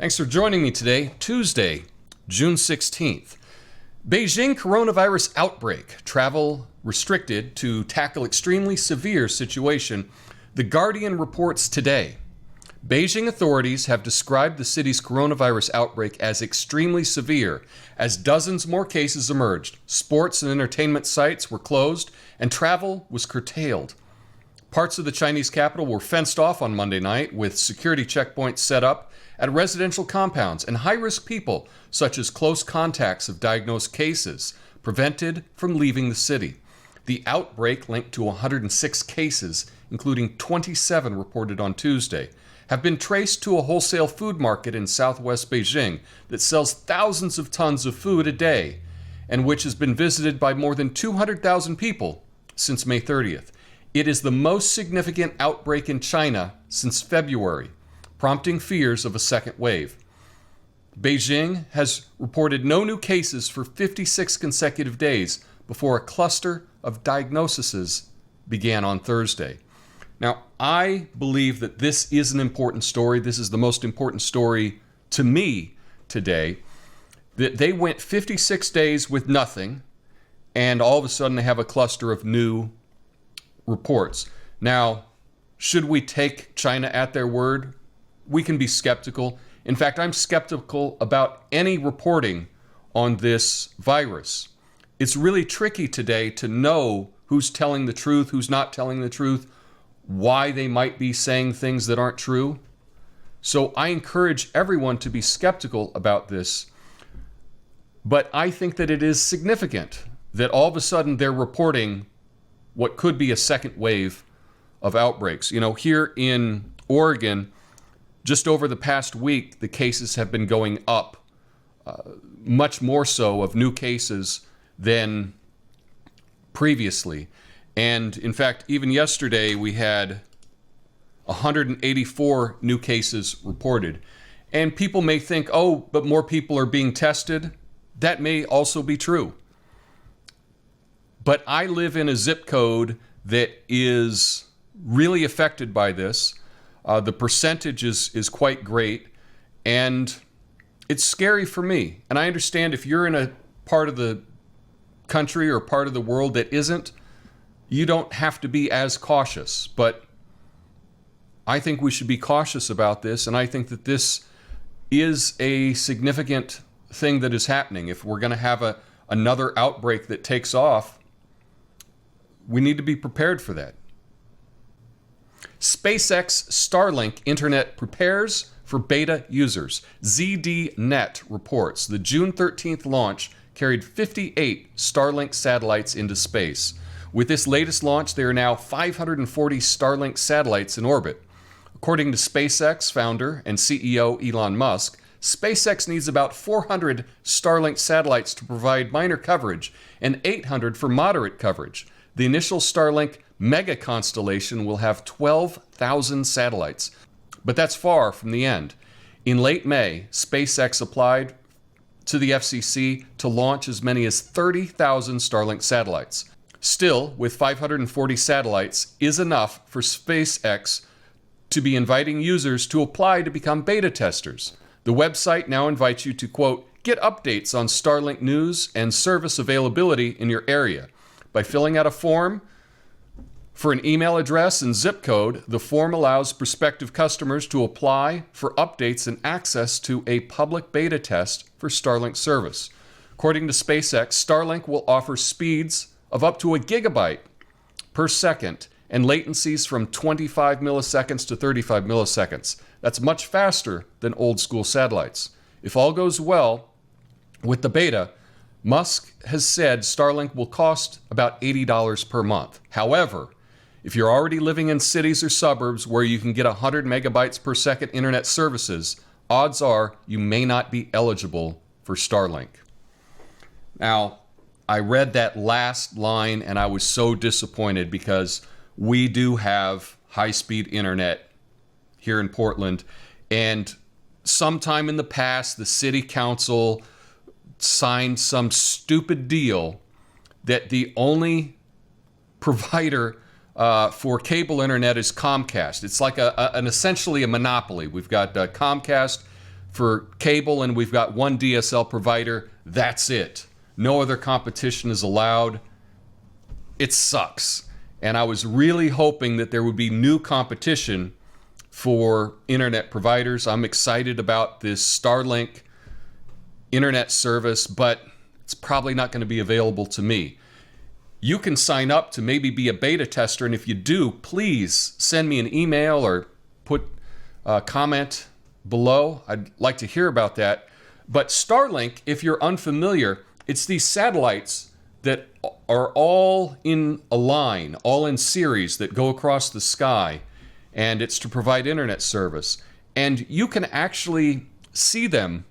Thanks for joining me today, Tuesday, June 16th. Beijing coronavirus outbreak. Travel restricted to tackle extremely severe situation. The Guardian reports today. Beijing authorities have described the city's coronavirus outbreak as extremely severe as dozens more cases emerged. Sports and entertainment sites were closed and travel was curtailed. Parts of the Chinese capital were fenced off on Monday night with security checkpoints set up at residential compounds, and high-risk people, such as close contacts of diagnosed cases, prevented from leaving the city. The outbreak, linked to 106 cases, including 27 reported on Tuesday, have been traced to a wholesale food market in southwest Beijing that sells thousands of tons of food a day and which has been visited by more than 200,000 people since May 30th. It is the most significant outbreak in China since February, prompting fears of a second wave. Beijing has reported no new cases for 56 consecutive days before a cluster of diagnoses began on Thursday. Now, I believe that this is an important story. This is the most important story to me today. That they went 56 days with nothing, and all of a sudden they have a cluster of new reports. Now, should we take China at their word? We can be skeptical. In fact, I'm skeptical about any reporting on this virus. It's really tricky today to know who's telling the truth, who's not telling the truth, why they might be saying things that aren't true. So I encourage everyone to be skeptical about this. But I think that it is significant that all of a sudden they're reporting what could be a second wave of outbreaks. You know, here in Oregon, just over the past week, the cases have been going up, much more so of new cases than previously. And in fact, even yesterday, we had 184 new cases reported. And people may think, oh, but more people are being tested. That may also be true. But I live in a zip code that is really affected by this. The percentage is quite great, and it's scary for me. And I understand if you're in a part of the country or part of the world that isn't, you don't have to be as cautious. But I think we should be cautious about this, and I think that this is a significant thing that is happening. If we're going to have another outbreak that takes off, we need to be prepared for that. SpaceX Starlink internet prepares for beta users. ZDNet reports the June 13th launch carried 58 Starlink satellites into space. With this latest launch, there are now 540 Starlink satellites in orbit. According to SpaceX founder and CEO Elon Musk, SpaceX needs about 400 Starlink satellites to provide minor coverage and 800 for moderate coverage. The initial Starlink mega constellation will have 12,000 satellites, but that's far from the end. In late May, SpaceX applied to the FCC to launch as many as 30,000 Starlink satellites. Still, with 540 satellites is enough for SpaceX to be inviting users to apply to become beta testers. The website now invites you to, quote, get updates on Starlink news and service availability in your area. By filling out a form for an email address and zip code, the form allows prospective customers to apply for updates and access to a public beta test for Starlink service. According to SpaceX, Starlink will offer speeds of up to a gigabyte per second and latencies from 25 milliseconds to 35 milliseconds. That's much faster than old school satellites. If all goes well with the beta, Musk has said Starlink will cost about $80 per month. However, if you're already living in cities or suburbs where you can get 100 megabytes per second internet services, odds are you may not be eligible for Starlink. Now, I read that last line and I was so disappointed because we do have high-speed internet here in Portland, and sometime in the past, the city council signed some stupid deal that the only provider for cable internet is Comcast. It's like an essentially a monopoly. We've got Comcast for cable and we've got one DSL provider. That's it. No other competition is allowed. It sucks. And I was really hoping that there would be new competition for internet providers. I'm excited about this Starlink internet service, but it's probably not going to be available to me. You can sign up to maybe be a beta tester, and if you do, please send me an email or put a comment below. I'd like to hear about that. But Starlink, if you're unfamiliar, it's these satellites that are all in a line, all in series that go across the sky, and it's to provide internet service. And you can actually see them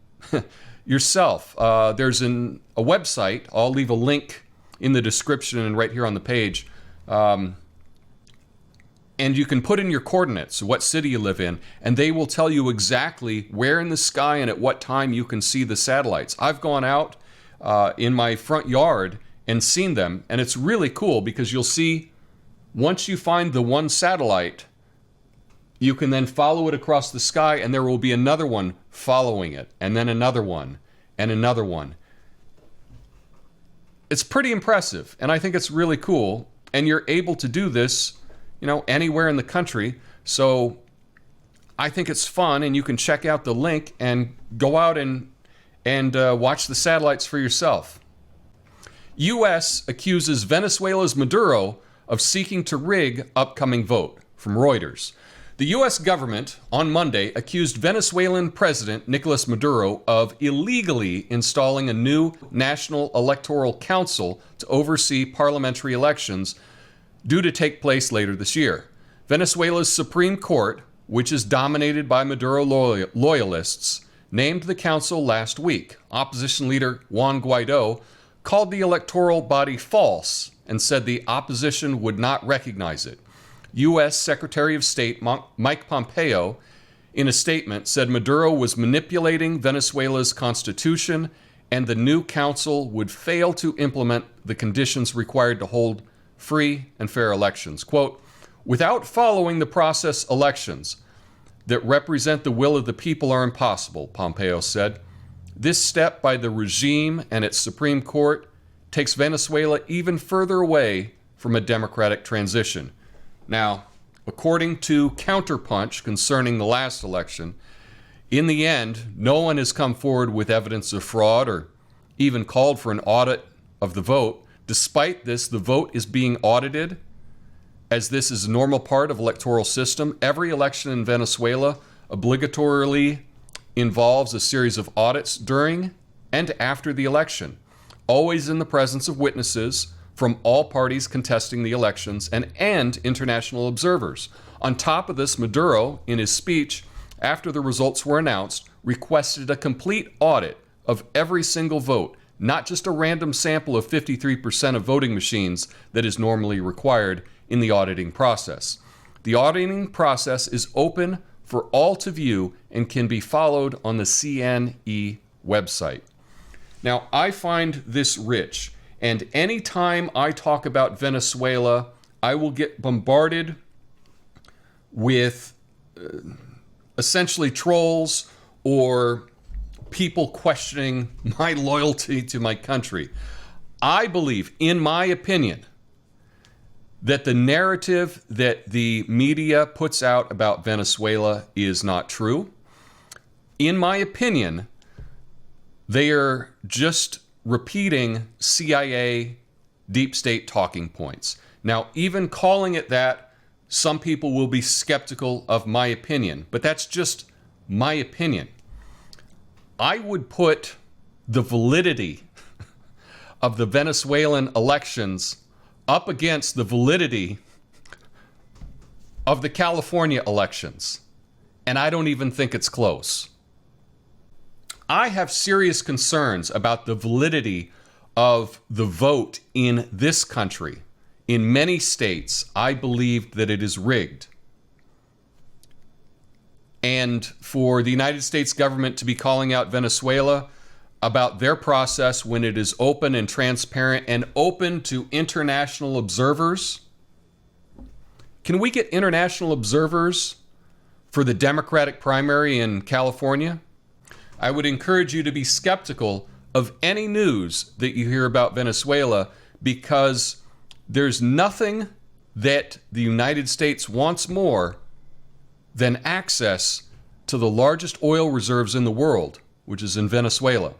yourself. There's a website. I'll leave a link in the description and right here on the page. And you can put in your coordinates, what city you live in, and they will tell you exactly where in the sky and at what time you can see the satellites. I've gone out in my front yard and seen them, and it's really cool because you'll see once you find the one satellite, you can then follow it across the sky, and there will be another one following it, and then another one, and another one. It's pretty impressive, and I think it's really cool, and you're able to do this, anywhere in the country. So I think it's fun, and you can check out the link and go out and watch the satellites for yourself. U.S. accuses Venezuela's Maduro of seeking to rig upcoming vote, from Reuters. The U.S. government on Monday accused Venezuelan President Nicolas Maduro of illegally installing a new National Electoral Council to oversee parliamentary elections due to take place later this year. Venezuela's Supreme Court, which is dominated by Maduro loyalists, named the council last week. Opposition leader Juan Guaido called the electoral body false and said the opposition would not recognize it. U.S. Secretary of State Mike Pompeo, in a statement, said Maduro was manipulating Venezuela's constitution and the new council would fail to implement the conditions required to hold free and fair elections. Quote, without following the process, elections that represent the will of the people are impossible, Pompeo said. This step by the regime and its Supreme Court takes Venezuela even further away from a democratic transition. Now, according to Counterpunch concerning the last election, in the end, no one has come forward with evidence of fraud or even called for an audit of the vote. Despite this, the vote is being audited, as this is a normal part of electoral system. Every election in Venezuela obligatorily involves a series of audits during and after the election, always in the presence of witnesses from all parties contesting the elections and international observers. On top of this, Maduro, in his speech after the results were announced, requested a complete audit of every single vote, not just a random sample of 53% of voting machines that is normally required in the auditing process. The auditing process is open for all to view and can be followed on the CNE website. Now, I find this rich. And anytime I talk about Venezuela, I will get bombarded with essentially trolls or people questioning my loyalty to my country. I believe, in my opinion, that the narrative that the media puts out about Venezuela is not true. In my opinion, they are just repeating CIA deep state talking points. Now, even calling it that, some people will be skeptical of my opinion, but that's just my opinion. I would put the validity of the Venezuelan elections up against the validity of the California elections, and I don't even think it's close. I have serious concerns about the validity of the vote in this country. In many states, I believe that it is rigged. And for the United States government to be calling out Venezuela about their process when it is open and transparent and open to international observers. Can we get international observers for the Democratic primary in California? I would encourage you to be skeptical of any news that you hear about Venezuela, because there's nothing that the United States wants more than access to the largest oil reserves in the world, which is in Venezuela.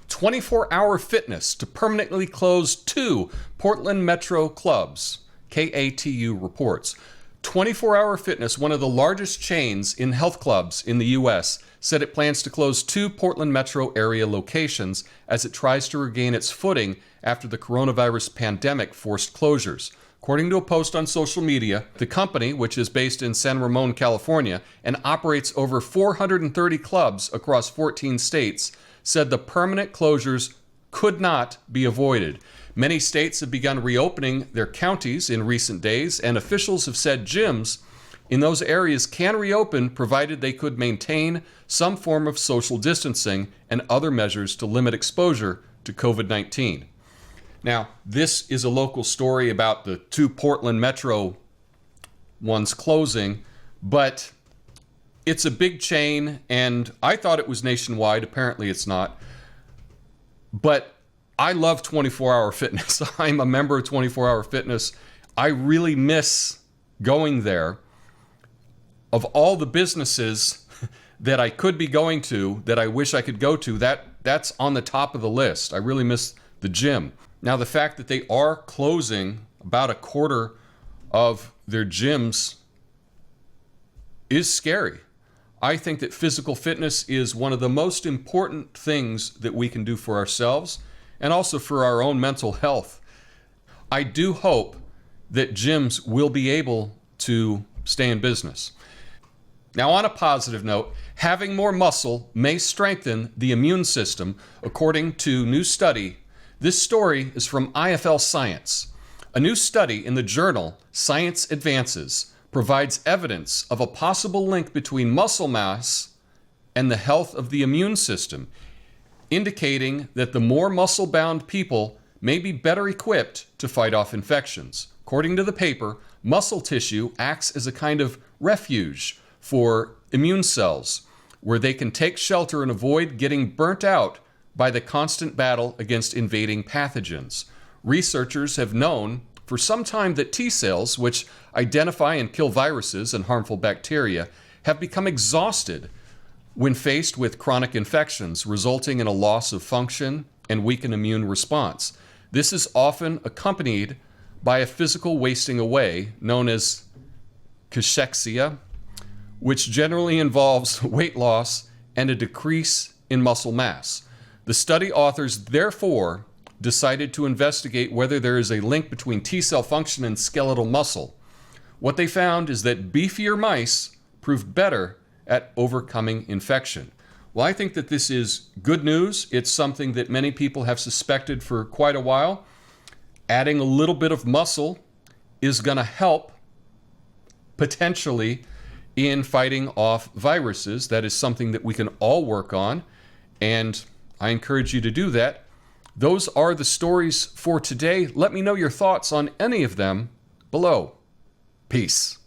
24-hour fitness to permanently close 2 Portland Metro clubs, KATU reports. 24-Hour Fitness, one of the largest chains in health clubs in the U.S., said it plans to close 2 Portland metro area locations as it tries to regain its footing after the coronavirus pandemic forced closures. According to a post on social media, the company, which is based in San Ramon, California, and operates over 430 clubs across 14 states, said the permanent closures could not be avoided. Many states have begun reopening their counties in recent days, and officials have said gyms in those areas can reopen provided they could maintain some form of social distancing and other measures to limit exposure to COVID-19. Now, this is a local story about the 2 Portland Metro ones closing, but it's a big chain, and I thought it was nationwide. Apparently it's not. But I love 24-Hour Fitness. I'm a member of 24-Hour Fitness. I really miss going there. Of all the businesses that I could be going to, that I wish I could go to, that's on the top of the list. I really miss the gym. Now, the fact that they are closing about a quarter of their gyms is scary. I think that physical fitness is one of the most important things that we can do for ourselves and also for our own mental health. I do hope that gyms will be able to stay in business. Now, on a positive note, having more muscle may strengthen the immune system, according to a new study. This story is from IFL Science. A new study in the journal Science Advances provides evidence of a possible link between muscle mass and the health of the immune system, indicating that the more muscle-bound people may be better equipped to fight off infections. According to the paper, muscle tissue acts as a kind of refuge for immune cells, where they can take shelter and avoid getting burnt out by the constant battle against invading pathogens. Researchers have known for some time that T cells, which identify and kill viruses and harmful bacteria, have become exhausted when faced with chronic infections, resulting in a loss of function and weakened immune response. This is often accompanied by a physical wasting away, known as cachexia, which generally involves weight loss and a decrease in muscle mass. The study authors, therefore, decided to investigate whether there is a link between T-cell function and skeletal muscle. What they found is that beefier mice proved better at overcoming infection. Well, I think that this is good news. It's something that many people have suspected for quite a while. Adding a little bit of muscle is going to help potentially in fighting off viruses. That is something that we can all work on, and I encourage you to do that. Those are the stories for today. Let me know your thoughts on any of them below. Peace.